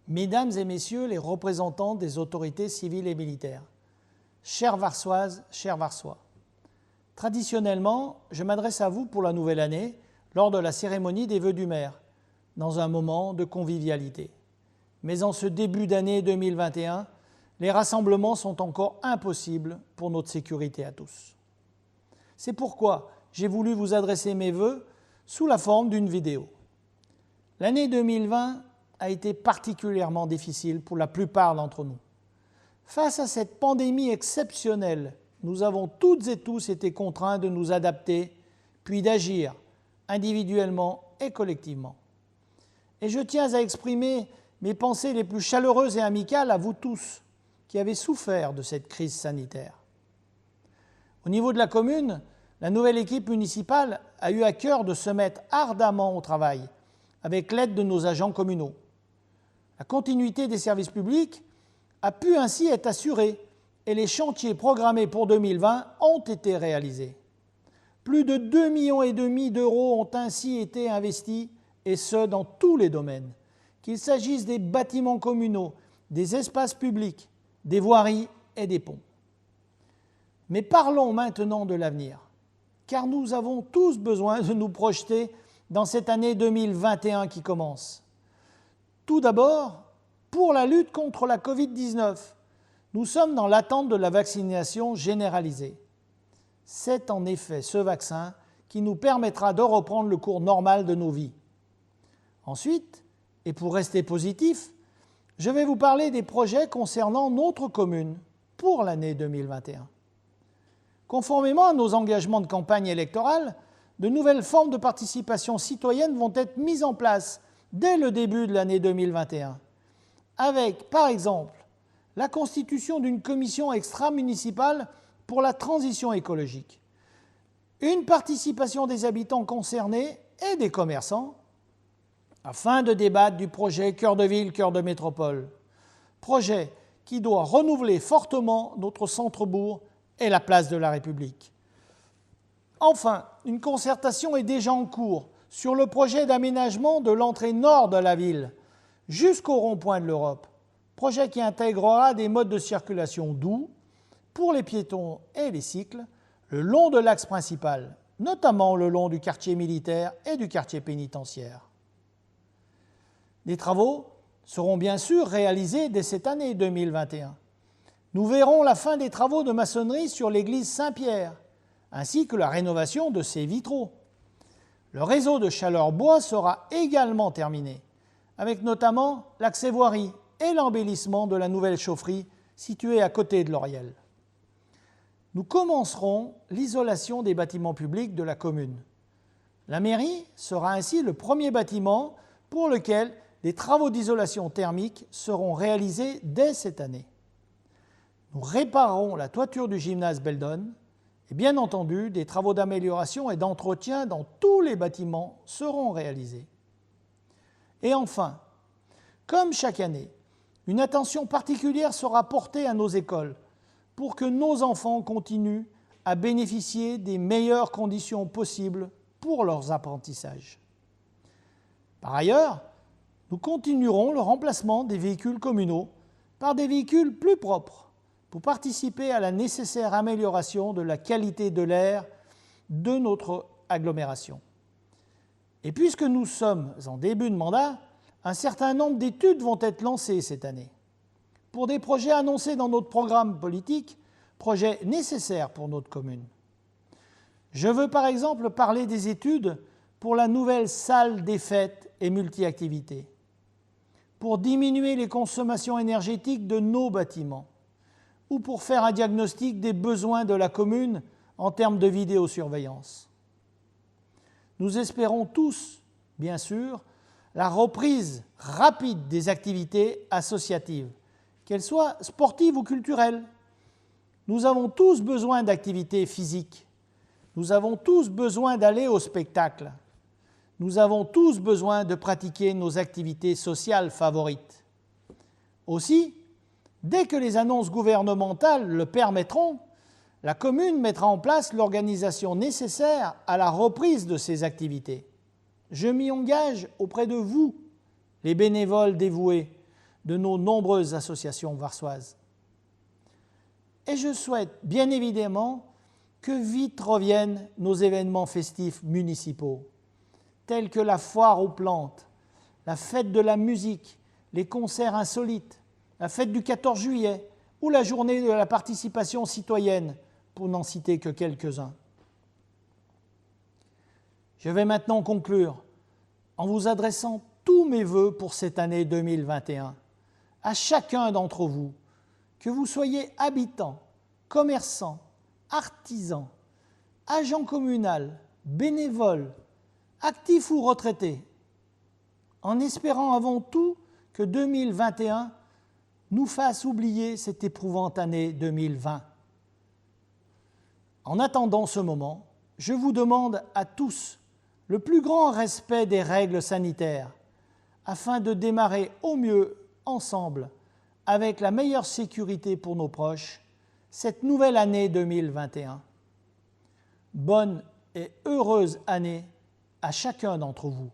Mesdames et messieurs les représentants des autorités civiles et militaires, chères Varsoises, chers Varsois, traditionnellement, je m'adresse à vous pour la nouvelle année lors de la cérémonie des vœux du maire, dans un moment de convivialité. Mais en ce début d'année 2021, les rassemblements sont encore impossibles pour notre sécurité à tous. C'est pourquoi j'ai voulu vous adresser mes vœux sous la forme d'une vidéo. L'année 2020 a été particulièrement difficile pour la plupart d'entre nous. Face à cette pandémie exceptionnelle, nous avons toutes et tous été contraints de nous adapter, puis d'agir individuellement et collectivement. Et je tiens à exprimer mes pensées les plus chaleureuses et amicales à vous tous qui avez souffert de cette crise sanitaire. Au niveau de la commune, la nouvelle équipe municipale a eu à cœur de se mettre ardemment au travail avec l'aide de nos agents communaux. La continuité des services publics a pu ainsi être assurée et les chantiers programmés pour 2020 ont été réalisés. Plus de 2,5 millions d'euros ont ainsi été investis, et ce dans tous les domaines, qu'il s'agisse des bâtiments communaux, des espaces publics, des voiries et des ponts. Mais parlons maintenant de l'avenir, car nous avons tous besoin de nous projeter dans cette année 2021 qui commence. Tout d'abord, pour la lutte contre la Covid-19, nous sommes dans l'attente de la vaccination généralisée. C'est en effet ce vaccin qui nous permettra de reprendre le cours normal de nos vies. Ensuite, et pour rester positif, je vais vous parler des projets concernant notre commune pour l'année 2021. Conformément à nos engagements de campagne électorale, de nouvelles formes de participation citoyenne vont être mises en place dès le début de l'année 2021, avec, par exemple, la constitution d'une commission extra-municipale pour la transition écologique, une participation des habitants concernés et des commerçants, afin de débattre du projet Cœur de ville, cœur de métropole, projet qui doit renouveler fortement notre centre-bourg et la place de la République. Enfin, une concertation est déjà en cours sur le projet d'aménagement de l'entrée nord de la ville jusqu'au rond-point de l'Europe, projet qui intégrera des modes de circulation doux pour les piétons et les cycles le long de l'axe principal, notamment le long du quartier militaire et du quartier pénitentiaire. Des travaux seront bien sûr réalisés dès cette année 2021. Nous verrons la fin des travaux de maçonnerie sur l'église Saint-Pierre, ainsi que la rénovation de ses vitraux. Le réseau de chaleur bois sera également terminé, avec notamment l'accès voirie et l'embellissement de la nouvelle chaufferie située à côté de l'Oriel. Nous commencerons l'isolation des bâtiments publics de la commune. La mairie sera ainsi le premier bâtiment pour lequel des travaux d'isolation thermique seront réalisés dès cette année. Nous réparerons la toiture du gymnase Beldon et bien entendu, des travaux d'amélioration et d'entretien dans tous les bâtiments seront réalisés. Et enfin, comme chaque année, une attention particulière sera portée à nos écoles pour que nos enfants continuent à bénéficier des meilleures conditions possibles pour leurs apprentissages. Par ailleurs, nous continuerons le remplacement des véhicules communaux par des véhicules plus propres pour participer à la nécessaire amélioration de la qualité de l'air de notre agglomération. Et puisque nous sommes en début de mandat, un certain nombre d'études vont être lancées cette année pour des projets annoncés dans notre programme politique, projets nécessaires pour notre commune. Je veux par exemple parler des études pour la nouvelle salle des fêtes et multi-activités, pour diminuer les consommations énergétiques de nos bâtiments ou pour faire un diagnostic des besoins de la commune en termes de vidéosurveillance. Nous espérons tous, bien sûr, la reprise rapide des activités associatives, qu'elles soient sportives ou culturelles. Nous avons tous besoin d'activités physiques. Nous avons tous besoin d'aller au spectacle. Nous avons tous besoin de pratiquer nos activités sociales favorites. Aussi, dès que les annonces gouvernementales le permettront, la commune mettra en place l'organisation nécessaire à la reprise de ces activités. Je m'y engage auprès de vous, les bénévoles dévoués, de nos nombreuses associations varsoises. Et je souhaite bien évidemment que vite reviennent nos événements festifs municipaux, tels que la foire aux plantes, la fête de la musique, les concerts insolites, la fête du 14 juillet ou la journée de la participation citoyenne, pour n'en citer que quelques-uns. Je vais maintenant conclure en vous adressant tous mes vœux pour cette année 2021, à chacun d'entre vous, que vous soyez habitant, commerçant, artisan, agent communal, bénévole, actif ou retraité, en espérant avant tout que 2021 nous fasse oublier cette éprouvante année 2020. En attendant ce moment, je vous demande à tous le plus grand respect des règles sanitaires afin de démarrer au mieux ensemble, avec la meilleure sécurité pour nos proches, cette nouvelle année 2021. Bonne et heureuse année à chacun d'entre vous.